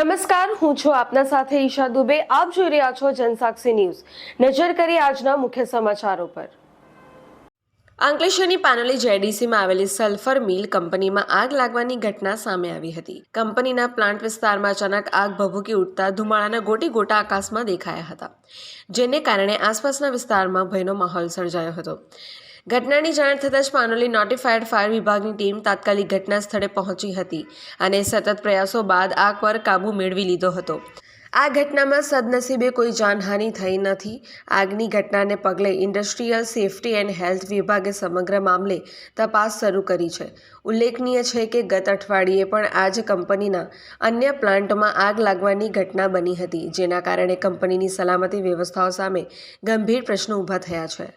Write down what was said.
નમસ્કાર, હું છું આપના સાથે ઈશા દુબે. આપ જોઈ રહ્યા છો જનસાક્ષી ન્યૂઝ. નજર કરી આજના મુખ્ય સમાચારો પર. અંકલેશ્વરની પાનોલી જેડીસીમાં આવેલી સલ્ફર મિલ કંપનીમાં આગ લાગવાની ઘટના સામે આવી હતી. કંપનીના પ્લાન્ટ વિસ્તારમાં અચાનક આગ ભભૂકી ઉઠતા ધુમાડાના ગોટી ગોટા આકાશમાં દેખાયા હતા, જેને કારણે આસપાસના વિસ્તારમાં ભયનો માહોલ સર્જાયો હતો. ઘટનાની જાણ થતાં જ પાનોલી નોટિફાઈડ ફાયર વિભાગની ટીમ તાત્કાલિક ઘટના સ્થળે પહોંચી હતી અને સતત પ્રયાસો બાદ આગ પર કાબૂ મેળવી લીધો હતો. આ ઘટનામાં સદનસીબે કોઈ જાનહાનિ થઈ નથી. આગની ઘટનાને પગલે ઇન્ડસ્ટ્રીયલ સેફ્ટી એન્ડ હેલ્થ વિભાગે સમગ્ર મામલે તપાસ શરૂ કરી છે. ઉલ્લેખનીય છે કે ગત અઠવાડિયે પણ આ જ કંપનીના અન્ય પ્લાન્ટમાં આગ લાગવાની ઘટના બની હતી, જેના કારણે કંપનીની સલામતી વ્યવસ્થાઓ સામે ગંભીર પ્રશ્નો ઊભા થયા છે.